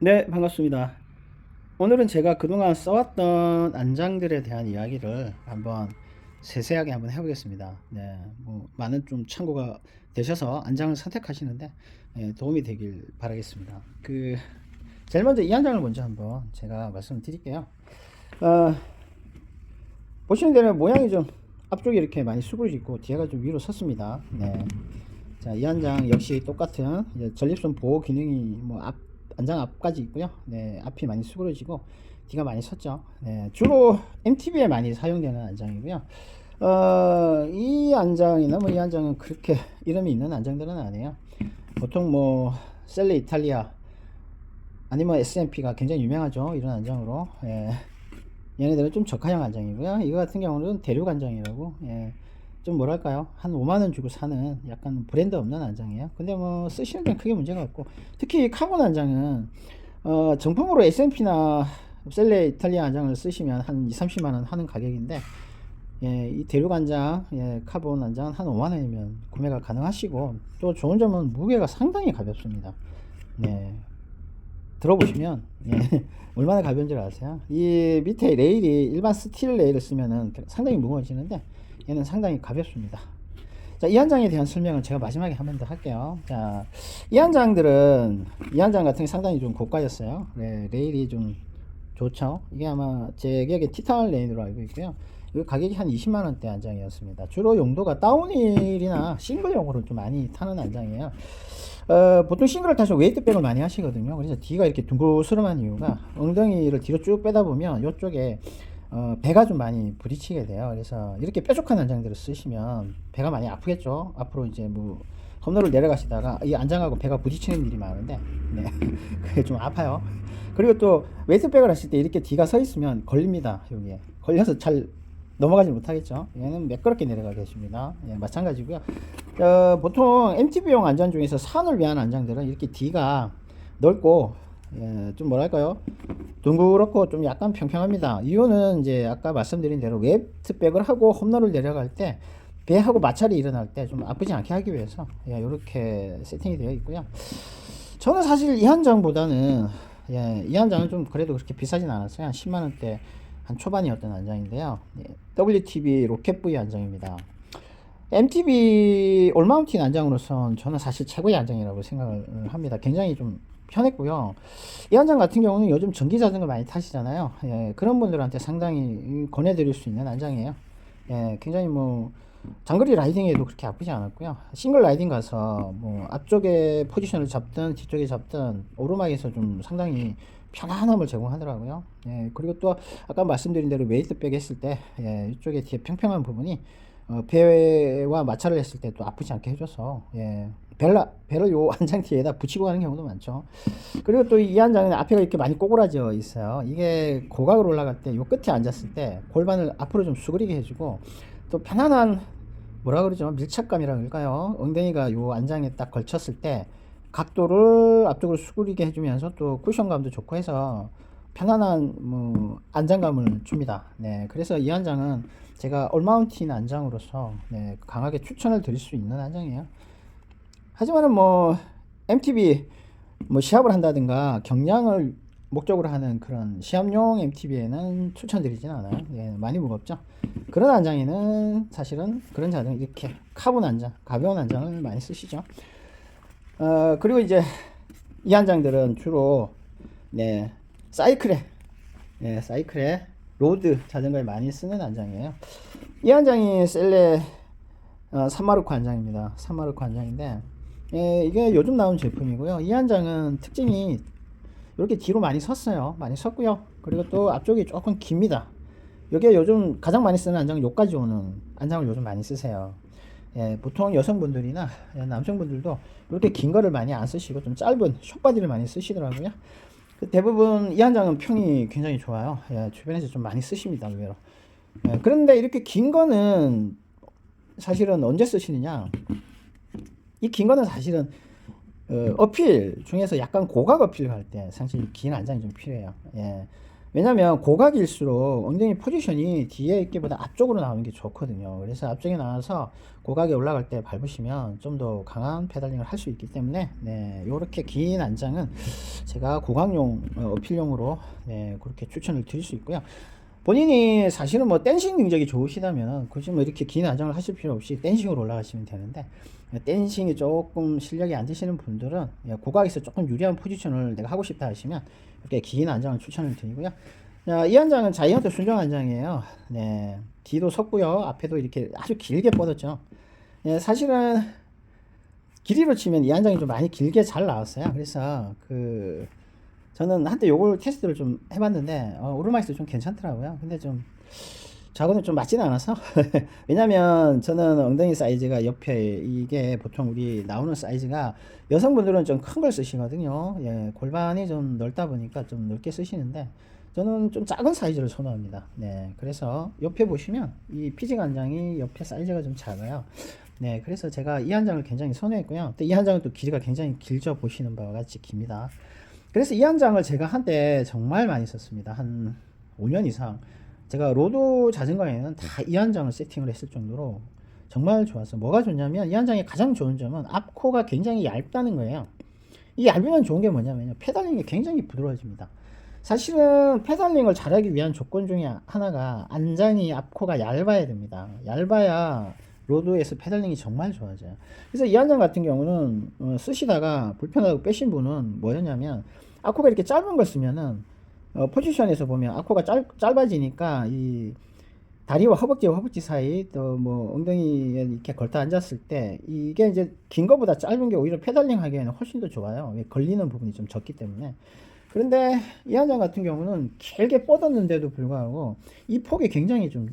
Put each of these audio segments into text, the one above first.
네, 반갑습니다. 오늘은 제가 그동안 써왔던 안장들에 대한 이야기를 한번 세세하게 한번 해보겠습니다. 네, 뭐 많은 좀 참고가 되셔서 안장을 선택하시는데 도움이 되길 바라겠습니다. 제일 먼저 이 안장을 먼저 한번 제가 말씀드릴게요. 어, 보시는 대로 모양이 좀 앞쪽이 이렇게 많이 수그러져 있고 뒤에가 좀 위로 섰습니다. 네. 자, 이 안장 역시 똑같은 이제 전립선 보호 기능이 안장 앞까지 있고요. 네, 앞이 많이 수그러지고 뒤가 많이 섰죠. 네, 주로 MTB에 많이 사용되는 안장이고요. 이 안장이나 이 안장은 그렇게 이름이 있는 안장들은 아니에요. 보통 셀레 이탈리아 아니면 SMP가 굉장히 유명하죠. 이런 안장으로. 예, 얘네들은 좀 저가형 안장이고요. 이거 같은 경우는 대륙 안장이라고. 예, 좀 뭐랄까요, 한 5만원 주고 사는 약간 브랜드 없는 안장이에요. 근데 쓰시는 데는 크게 문제가 없고, 특히 카본 안장은 정품으로 S&P나 셀레 이탈리아 안장을 쓰시면 한 2-30만원 하는 가격인데, 예, 이 대륙 안장, 예, 카본 안장 한 5만원이면 구매가 가능하시고, 또 좋은 점은 무게가 상당히 가볍습니다. 네, 들어보시면 예, 얼마나 가벼운 줄 아세요? 이 밑에 레일이 일반 스틸 레일을 쓰면은 상당히 무거워지는데 얘는 상당히 가볍습니다. 자, 이 한장에 대한 설명은 제가 마지막에 한 번 더 할게요. 자, 이 한장들은 이 한장 같은 게 상당히 좀 고가였어요. 네, 레일이 좀 좋죠. 이게 아마 제 기억에 티탄 레인으로 알고 있고요. 이 가격이 한 20만원대 안장이었습니다. 주로 용도가 다운힐이나 싱글용으로 좀 많이 타는 안장이에요. 보통 싱글을 타시면 웨이트백을 많이 하시거든요. 그래서 뒤가 이렇게 둥그스름한 이유가 엉덩이를 뒤로 쭉 빼다 보면 이쪽에 배가 좀 많이 부딪히게 돼요. 그래서 이렇게 뾰족한 안장들을 쓰시면 배가 많이 아프겠죠. 앞으로 이제 험로를 내려가시다가 이 안장하고 배가 부딪히는 일이 많은데, 네. 그게 좀 아파요. 그리고 또 웨이트백을 하실 때 이렇게 뒤가 서 있으면 걸립니다. 여기에 걸려서 잘 넘어가지 못하겠죠. 얘는 매끄럽게 내려가겠습니다. 예, 마찬가지고요. 보통 MTB용 안장 중에서 산을 위한 안장들은 이렇게 뒤가 넓고, 예, 좀 뭐랄까요, 둥그렇고 좀 약간 평평합니다. 이유는 이제 아까 말씀드린 대로 웨이트백을 하고 홈런을 내려갈 때 배하고 마찰이 일어날 때 좀 아프지 않게 하기 위해서, 예, 이렇게 세팅이 되어 있고요. 저는 사실 이 한장보다는, 예, 이 한장은 좀 그래도 그렇게 비싸진 않았어요. 한 10만원대 한 초반이었던 안장인데요. 예, WTB 로켓 V 안장입니다. MTB 올마운틴 안장으로선 저는 사실 최고의 안장이라고 생각을 합니다. 굉장히 좀 편했고요. 이 안장 같은 경우는 요즘 전기 자전거 많이 타시잖아요. 예, 그런 분들한테 상당히 권해드릴 수 있는 안장이에요. 예, 굉장히 장거리 라이딩에도 그렇게 아프지 않았고요. 싱글 라이딩 가서 앞쪽에 포지션을 잡든 뒤쪽에 잡든 오르막에서 좀 상당히 편안함을 제공하더라고요. 예, 그리고 또 아까 말씀드린 대로 웨이트백 했을 때, 예, 이쪽에 뒤에 평평한 부분이 배와 마찰을 했을 때 또 아프지 않게 해줘서, 예, 배를 요 안장 뒤에다 붙이고 가는 경우도 많죠. 그리고 또 이 안장은 앞에가 이렇게 많이 꼬꾸라져 있어요. 이게 고각으로 올라갈 때 요 끝에 앉았을 때 골반을 앞으로 좀 수그리게 해주고, 또 편안한, 뭐라 그러죠, 밀착감이라 그럴까요, 엉덩이가 요 안장에 딱 걸쳤을 때 각도를 앞쪽으로 수그리게 해주면서 또 쿠션감도 좋고 해서 편안한 안장감을 줍니다. 네, 그래서 이 안장은 제가 올마운틴 안장으로서, 네, 강하게 추천을 드릴 수 있는 안장이에요. 하지만은 MTB 시합을 한다든가 경량을 목적으로 하는 그런 시합용 MTB에는 추천드리진 않아요. 예, 많이 무겁죠. 그런 안장에는 사실은 그런 자전 이렇게 카본 안장, 가벼운 안장을 많이 쓰시죠. 그리고 이제 이 안장들은 주로, 네, 사이클에 로드 자전거에 많이 쓰는 안장이에요. 이 안장이 셀레 산마르코 안장입니다. 산마르코 안장인데, 예, 이게 요즘 나온 제품이고요. 이 안장은 특징이 이렇게 뒤로 많이 섰어요. 많이 섰고요. 그리고 또 앞쪽이 조금 깁니다. 이게 요즘 가장 많이 쓰는 안장은 여기까지 오는 안장을 요즘 많이 쓰세요. 예, 보통 여성분들이나 남성분들도 이렇게 긴 거를 많이 안 쓰시고 좀 짧은 숏바디를 많이 쓰시더라고요. 대부분 이 안장은 평이 굉장히 좋아요. 예, 주변에서 좀 많이 쓰십니다, 의외로. 예, 그런데 이렇게 긴 거는 사실은 언제 쓰시느냐? 이 긴 거는 사실은 어필 중에서 약간 고각 어필 할 때 사실 긴 안장이 좀 필요해요. 예. 왜냐면 고각일수록 엉덩이 포지션이 뒤에 있기보다 앞쪽으로 나오는 게 좋거든요. 그래서 앞쪽에 나와서 고각에 올라갈 때 밟으시면 좀 더 강한 페달링을 할 수 있기 때문에 네, 요렇게 긴 안장은 제가 고각용 어필용으로 네, 그렇게 추천을 드릴 수 있고요. 본인이 사실은 뭐 댄싱 능력이 좋으시다면 굳이 뭐 이렇게 긴 안장을 하실 필요 없이 댄싱으로 올라가시면 되는데, 댄싱이 조금 실력이 안 되시는 분들은 고각에서 조금 유리한 포지션을 내가 하고 싶다 하시면 이렇게 긴 안장을 추천을 드리고요. 자, 이 안장은 자이언트 순정 안장이에요. 네, 뒤도 섰고요, 앞에도 이렇게 아주 길게 뻗었죠. 네, 사실은 길이로 치면 이 안장이 좀 많이 길게 잘 나왔어요. 그래서 저는 한때 요걸 테스트를 좀 해봤는데 오르막에서 좀 괜찮더라고요. 근데 좀 저하고는 좀 맞지는 않아서 왜냐면 저는 엉덩이 사이즈가 옆에 이게 보통 우리 나오는 사이즈가 여성분들은 좀 큰 걸 쓰시거든요. 예, 골반이 좀 넓다 보니까 좀 넓게 쓰시는데 저는 좀 작은 사이즈를 선호합니다. 네, 그래서 옆에 보시면 이 피직 안장이 옆에 사이즈가 좀 작아요. 네, 그래서 제가 이 안장을 굉장히 선호했고요. 또 이 안장은 또 길이가 굉장히 길죠. 보시는 바와 같이 깁니다. 그래서 이 안장을 제가 한때 정말 많이 썼습니다. 한 5년 이상. 제가 로드 자전거에는 다 이 안장을 세팅을 했을 정도로 정말 좋았어요. 뭐가 좋냐면 이 안장의 가장 좋은 점은 앞코가 굉장히 얇다는 거예요. 이 얇으면 좋은 게 뭐냐면요, 페달링이 굉장히 부드러워집니다. 사실은 페달링을 잘하기 위한 조건 중에 하나가 안장이 앞코가 얇아야 됩니다. 얇아야 로드에서 페달링이 정말 좋아져요. 그래서 이 안장 같은 경우는 쓰시다가 불편하고 빼신 분은 뭐였냐면, 앞코가 이렇게 짧은 걸 쓰면은 포지션에서 보면 앞코가 짧아지니까 이 다리와 허벅지와 허벅지 사이 또 뭐 엉덩이에 이렇게 걸터 앉았을 때 이게 이제 긴 거보다 짧은 게 오히려 페달링 하기에는 훨씬 더 좋아요. 왜? 걸리는 부분이 좀 적기 때문에. 그런데 이 안장 같은 경우는 길게 뻗었는데도 불구하고 이 폭이 굉장히 좀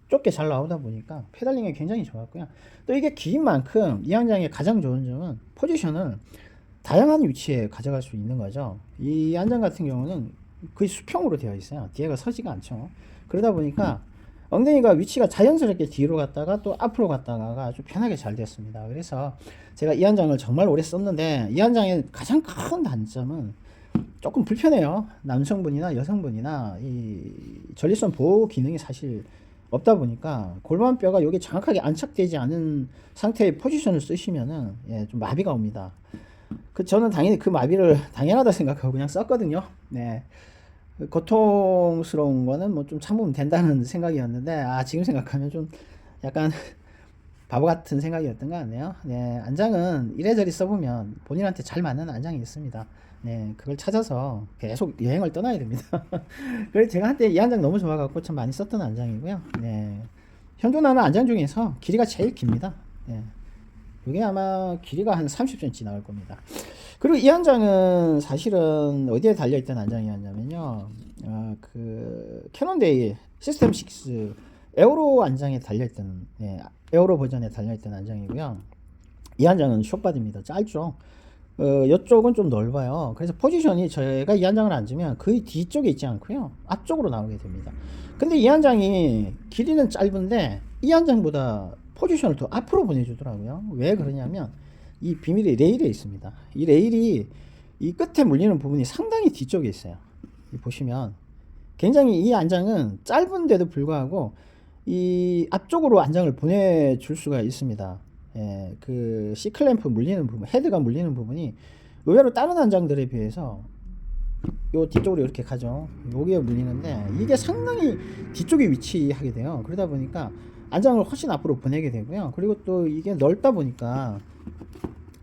좁게 잘 나오다 보니까 페달링이 굉장히 좋았고요. 또 이게 긴 만큼 이 안장의 가장 좋은 점은 포지션을 다양한 위치에 가져갈 수 있는 거죠. 이 안장 같은 경우는 거의 수평으로 되어 있어요. 뒤에가 서지가 않죠. 그러다 보니까 엉덩이가 위치가 자연스럽게 뒤로 갔다가 또 앞으로 갔다가 아주 편하게 잘 됐습니다. 그래서 제가 이 안장을 정말 오래 썼는데, 이 안장의 가장 큰 단점은 조금 불편해요. 남성분이나 여성분이나 이 전립선 보호 기능이 사실 없다 보니까 골반뼈가 여기 정확하게 안착되지 않은 상태의 포지션을 쓰시면은 좀 마비가 옵니다. 저는 당연히 그 마비를 당연하다 생각하고 그냥 썼거든요. 네. 고통스러운 거는 뭐 좀 참으면 된다는 생각이었는데, 지금 생각하면 좀 약간 바보 같은 생각이었던 것 같네요. 네, 안장은 이래저래 써보면 본인한테 잘 맞는 안장이 있습니다. 네, 그걸 찾아서 계속 여행을 떠나야 됩니다. 그래서 제가 한때 이 안장 너무 좋아갖고 참 많이 썼던 안장이고요. 네, 현존 하는 안장 중에서 길이가 제일 깁니다. 네, 이게 아마 길이가 한 30cm 나올 겁니다. 그리고 이 안장은 사실은 어디에 달려있던 안장이었냐면요, 캐논데이 시스템 6 에어로 안장에 달려있던, 에어로 버전에 달려있던 안장이고요. 이 안장은 숏바디입니다. 짧죠. 이쪽은 좀 넓어요. 그래서 포지션이 제가 이 안장을 앉으면 거의 뒤쪽에 있지 않고요, 앞쪽으로 나오게 됩니다. 근데 이 안장이 길이는 짧은데 이 안장보다 포지션을 더 앞으로 보내주더라고요. 왜 그러냐면 이 비밀이 레일에 있습니다. 이 레일이 이 끝에 물리는 부분이 상당히 뒤쪽에 있어요. 보시면 굉장히 이 안장은 짧은데도 불구하고 이 앞쪽으로 안장을 보내줄 수가 있습니다. 그 C클램프 물리는 부분, 헤드가 물리는 부분이 의외로 다른 안장들에 비해서 요 뒤쪽으로 이렇게 가죠. 여기에 물리는데 이게 상당히 뒤쪽에 위치하게 돼요. 그러다 보니까 안장을 훨씬 앞으로 보내게 되고요. 그리고 또 이게 넓다 보니까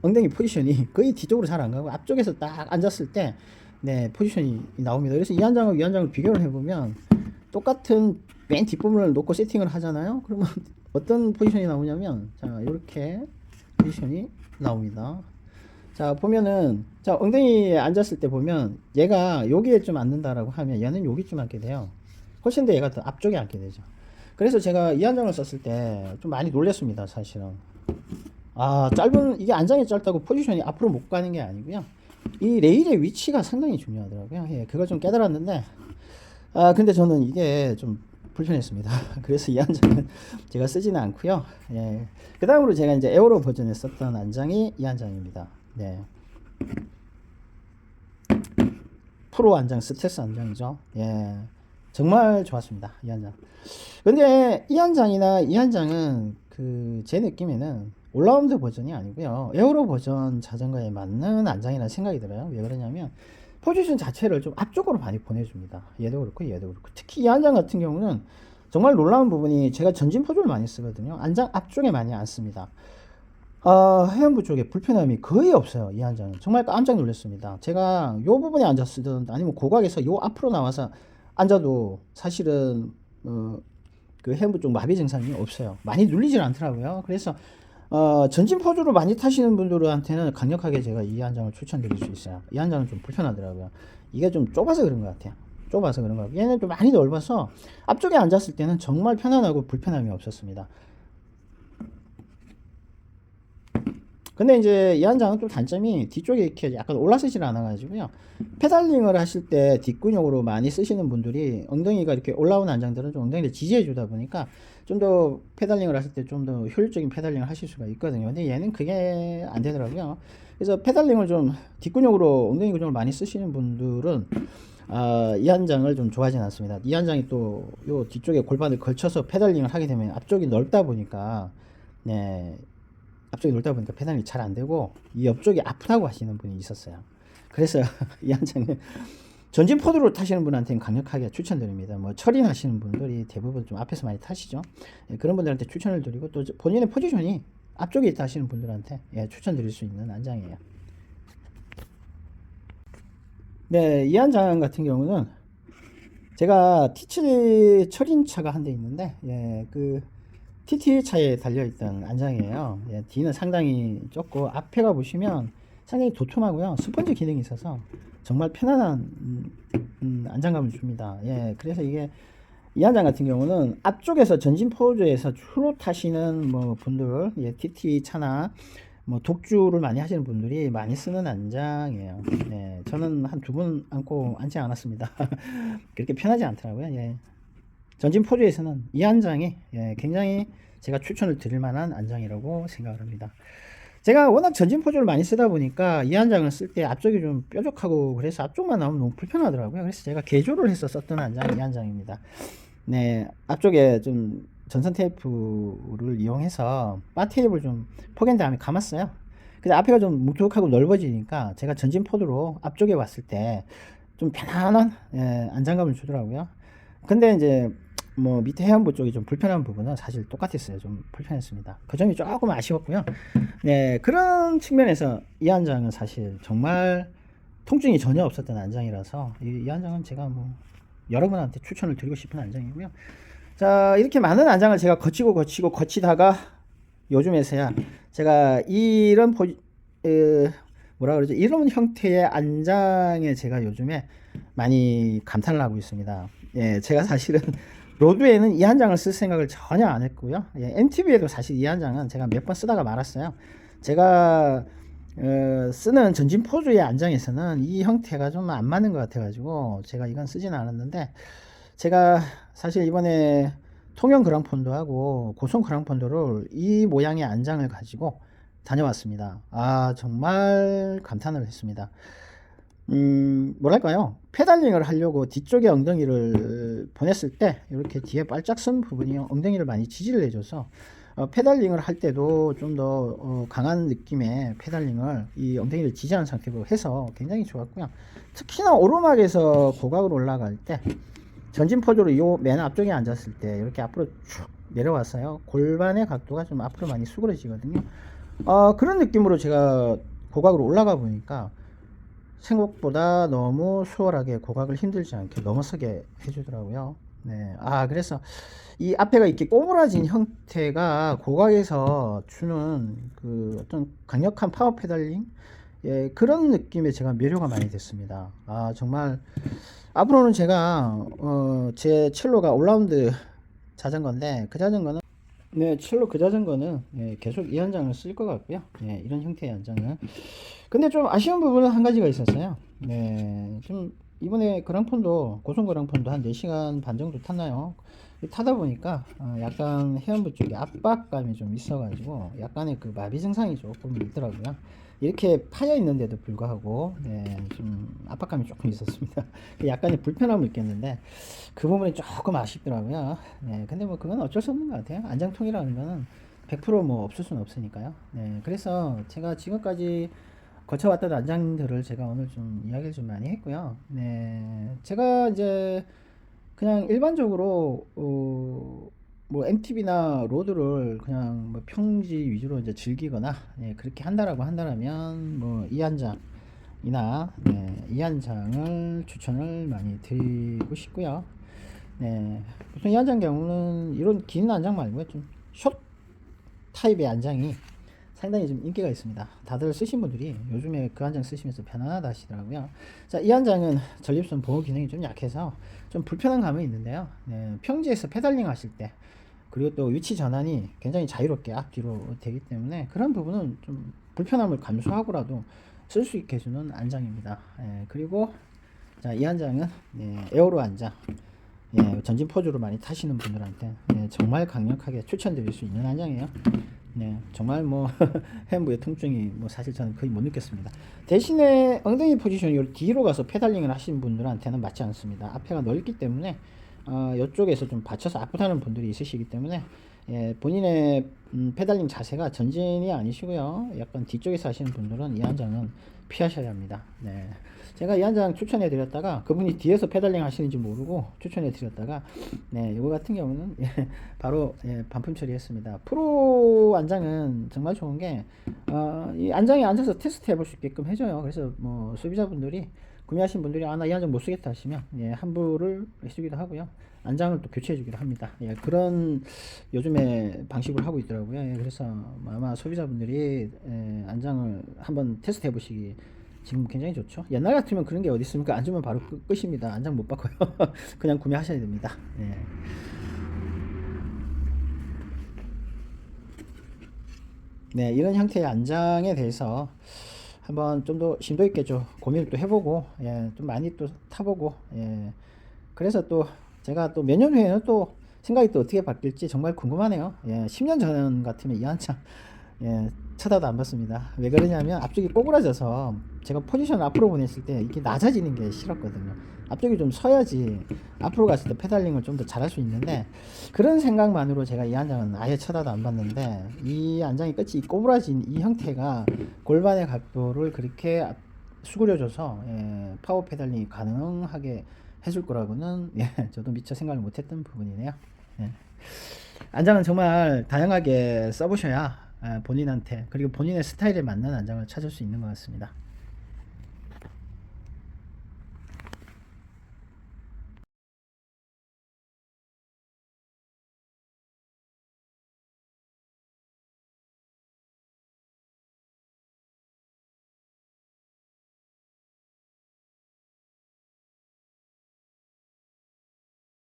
엉덩이 포지션이 거의 뒤쪽으로 잘 안 가고 앞쪽에서 딱 앉았을 때 포지션이 나옵니다. 그래서 이 안장과 이 안장을 비교를 해보면 똑같은 맨 뒷부분을 놓고 세팅을 하잖아요. 그러면 어떤 포지션이 나오냐면, 자, 이렇게 포지션이 나옵니다. 자, 보면은, 자, 엉덩이에 앉았을 때 보면 얘가 여기에 좀 앉는다라고 하면 얘는 여기쯤 앉게 돼요. 훨씬 더 얘가 더 앞쪽에 앉게 되죠. 그래서 제가 이 안장을 썼을 때 좀 많이 놀랐습니다, 사실은. 이게 안장이 짧다고 포지션이 앞으로 못 가는 게 아니고요, 이 레일의 위치가 상당히 중요하더라고요. 그걸 좀 깨달았는데, 근데 저는 이게 좀 불편했습니다. 그래서 이 안장은 제가 쓰지는 않고요. 그 다음으로 제가 이제 에어로 버전에 썼던 안장이 이 안장입니다. 프로 안장, 스트레스 안장이죠. 예, 정말 좋았습니다. 이 안장. 근데 이 안장이나 이 안장은 그 제 느낌에는 올라운드 버전이 아니고요, 에어로 버전 자전거에 맞는 안장이라는 생각이 들어요. 왜 그러냐면 포지션 자체를 좀 앞쪽으로 많이 보내줍니다. 얘도 그렇고 얘도 그렇고. 특히 이 안장 같은 경우는 정말 놀라운 부분이, 제가 전진 포즈를 많이 쓰거든요. 안장 앞쪽에 많이 안 씁니다. 해안부 쪽에 불편함이 거의 없어요. 이 안장은 정말 깜짝 놀랐습니다. 제가 요 부분에 앉았든 아니면 고각에서 요 앞으로 나와서 앉아도 사실은 그 해안부 쪽 마비 증상이 없어요. 많이 눌리질 않더라고요. 그래서 전진 포즈로 많이 타시는 분들한테는 강력하게 제가 이 안장을 추천드릴 수 있어요. 이 안장은 좀 불편하더라고요. 이게 좀 좁아서 그런 것 같아요. 좁아서 그런 것 같고, 얘는 좀 많이 넓어서 앞쪽에 앉았을 때는 정말 편안하고 불편함이 없었습니다. 근데 이제 이 안장은 또 단점이 뒤쪽에 이렇게 약간 올라서질 않아 가지고요, 페달링을 하실 때 뒷근육으로 많이 쓰시는 분들이 엉덩이가 이렇게 올라오는 안장들은 좀 엉덩이를 지지해 주다 보니까 좀 더 페달링을 하실 때 좀 더 효율적인 페달링을 하실 수가 있거든요. 근데 얘는 그게 안 되더라고요. 그래서 페달링을 좀 뒷근육으로 엉덩이 근육을 많이 쓰시는 분들은 이 안장을 좀 좋아하진 않습니다. 이 안장이 또 요 뒤쪽에 골반을 걸쳐서 페달링을 하게 되면 앞쪽이 넓다 보니까, 네, 앞쪽이 넓다 보니까 페달링이 잘 안 되고 이 옆쪽이 아프다고 하시는 분이 있었어요. 그래서 이 안장은 전진 포드로 타시는 분한테는 강력하게 추천드립니다. 뭐 철인 하시는 분들이 대부분 좀 앞에서 많이 타시죠. 예, 그런 분들한테 추천을 드리고, 또 본인의 포지션이 앞쪽에 있다 하시는 분들한테 추천드릴 수 있는 안장이에요. 네, 이 안장 같은 경우는 제가 T7 철인차가 한 대 있는데, 그 TT 차에 달려있던 안장이에요. 뒤는 상당히 좁고 앞에가 보시면 상당히 도톰하고요, 스펀지 기능이 있어서 정말 편안한 안장감을 줍니다. 그래서 이게 이 안장 같은 경우는 앞쪽에서 전진 포즈에서 주로 타시는 뭐 분들, TT 차나 뭐 독주를 많이 하시는 분들이 많이 쓰는 안장이에요. 저는 한 두 번 앉고 앉지 않았습니다. 그렇게 편하지 않더라고요. 전진 포즈에서는 이 안장이 굉장히 제가 추천을 드릴 만한 안장이라고 생각을 합니다. 제가 워낙 전진 포즈를 많이 쓰다 보니까 이 안장을 쓸 때 앞쪽이 좀 뾰족하고 그래서 앞쪽만 나오면 너무 불편하더라고요. 그래서 제가 개조를 해서 썼던 안장이 이 안장입니다. 앞쪽에 좀 전선 테이프를 이용해서 바 테이프를 좀 포갠 다음에 감았어요. 근데 앞에가 좀 뭉툭하고 넓어지니까 제가 전진 포드로 앞쪽에 왔을 때 좀 편안한 안장감을 주더라고요. 근데 이제 뭐 밑에 해안부 쪽이 좀 불편한 부분은 사실 똑같았어요. 좀 불편했습니다. 그 점이 조금 아쉬웠고요. 그런 측면에서 이 안장은 사실 정말 통증이 전혀 없었던 안장이라서 이 안장은 제가 뭐 여러분한테 추천을 드리고 싶은 안장이고요. 자, 이렇게 많은 안장을 제가 거치다가 요즘에서야 제가 이런 뭐라 그러죠? 이런 형태의 안장에 제가 요즘에 많이 감탄을 하고 있습니다. 제가 사실은 로드에는 이 안장을 쓸 생각을 전혀 안 했고요. MTB에도 사실 이 안장은 제가 몇 번 쓰다가 말았어요. 제가 쓰는 전진 포즈의 안장에서는 이 형태가 좀 안 맞는 것 같아가지고 제가 이건 쓰진 않았는데, 제가 사실 이번에 통영 그랑폰도하고 고성 그랑폰도를 이 모양의 안장을 가지고 다녀왔습니다. 정말 감탄을 했습니다. 뭐랄까요, 페달링을 하려고 뒤쪽에 엉덩이를 보냈을 때 이렇게 뒤에 발짝 쓴 부분이 엉덩이를 많이 지지를 해줘서 페달링을 할 때도 좀 더 강한 느낌의 페달링을 이 엉덩이를 지지하는 상태로 해서 굉장히 좋았고요. 특히나 오르막에서 고각으로 올라갈 때 전진 포즈로 요 맨 앞쪽에 앉았을 때 이렇게 앞으로 쭉 내려왔어요. 골반의 각도가 좀 앞으로 많이 수그러지거든요. 그런 느낌으로 제가 고각으로 올라가 보니까 생각보다 너무 수월하게 고각을 힘들지 않게 넘어서게 해주더라고요. 그래서 이 앞에가 이렇게 꼬부라진 형태가 고각에서 주는 그 어떤 강력한 파워 페달링, 그런 느낌에 제가 매료가 많이 됐습니다. 정말 앞으로는 제가 제 첼로가 올라운드 자전거인데, 그 자전거는 첼로 그 자전거는 계속 이 안장을 쓸 것 같고요. 이런 형태의 안장은. 근데 좀 아쉬운 부분은 한 가지가 있었어요. 좀 이번에 그랑폰도, 고성 그랑폰도 한 4시간 반 정도 탔나요? 타다 보니까 약간 해안부 쪽에 압박감이 좀 있어가지고 약간의 그 마비 증상이 조금 있더라고요. 이렇게 파여 있는데도 불구하고 좀 압박감이 조금 있었습니다. 약간의 불편함을 느꼈는데 그 부분이 조금 아쉽더라고요. 근데 뭐 그건 어쩔 수 없는 것 같아요. 안장통이라는 거는 100%뭐 없을 수는 없으니까요. 그래서 제가 지금까지 거쳐왔던 안장들을 제가 오늘 좀 이야기를 좀 많이 했고요. 제가 이제 그냥 일반적으로 뭐 MTB나 로드를 그냥 뭐 평지 위주로 이제 즐기거나 그렇게 한다라고 한다면 뭐 이한장이나 이한장을 추천을 많이 드리고 싶고요. 보통 이한장 경우는 이런 긴 안장 말고 좀 숏 타입의 안장이 상당히 좀 인기가 있습니다. 다들 쓰신 분들이 요즘에 그 한 장 쓰시면서 편안하다 하시더라고요. 자, 이 한 장은 전립선 보호 기능이 좀 약해서 좀 불편한 감은 있는데요. 평지에서 페달링 하실 때 그리고 또 위치 전환이 굉장히 자유롭게 앞뒤로 되기 때문에 그런 부분은 좀 불편함을 감수하고라도 쓸 수 있게 해주는 안장입니다. 그리고 자, 이 안장은 에어로 안장, 전진 포즈로 많이 타시는 분들한테 정말 강력하게 추천드릴 수 있는 안장이에요. 정말 뭐 햄부의 통증이 뭐 사실 저는 거의 못 느꼈습니다. 대신에 엉덩이 포지션이 뒤로 가서 페달링을 하시는 분들한테는 맞지 않습니다. 앞에가 넓기 때문에 이쪽에서 좀 받쳐서 아프다는 분들이 있으시기 때문에 본인의 페달링 자세가 전진이 아니시고요. 약간 뒤쪽에서 하시는 분들은 이 한 장은 피하셔야 합니다. 제가 이 한 장 추천해 드렸다가 그분이 뒤에서 페달링 하시는지 모르고 추천해 드렸다가 이거 같은 경우는 바로 반품 처리했습니다. 프로 안장은 정말 좋은 게 이 안장에 앉아서 테스트 해볼 수 있게끔 해줘요. 그래서 뭐 소비자분들이 구매하신 분들이 나 이 안장 못 쓰겠다 하시면 환불을 해주기도 하고요. 안장을 또 교체해 주기도 합니다. 그런 요즘에 방식을 하고 있더라고요. 그래서 아마 소비자분들이 안장을 한번 테스트 해보시기 지금 굉장히 좋죠. 옛날 같으면 그런 게 어디 있습니까? 안 주면 바로 끝입니다. 안장 못 바꿔요. 그냥 구매하셔야 됩니다. 이런 형태의 안장에 대해서 한번 좀 더 심도 있게 좀 고민을 또 해보고 좀 많이 또 타보고 그래서 또 제가 또 몇 년 후에는 또 생각이 또 어떻게 바뀔지 정말 궁금하네요. 10년 전 같으면 이 한참 쳐다도 안 봤습니다. 왜 그러냐면 앞쪽이 꼬부라져서 제가 포지션을 앞으로 보냈을 때 이게 낮아지는 게 싫었거든요. 앞쪽이 좀 서야지 앞으로 갔을 때 페달링을 좀 더 잘할 수 있는데 그런 생각만으로 제가 이 안장은 아예 쳐다도 안 봤는데 이 안장이 끝이 꼬부라진 이 형태가 골반의 각도를 그렇게 수그려줘서 파워 페달링이 가능하게 해줄 거라고는 저도 미처 생각을 못했던 부분이네요. 안장은 정말 다양하게 써보셔야 본인한테 그리고 본인의 스타일에 맞는 안장을 찾을 수 있는 것 같습니다.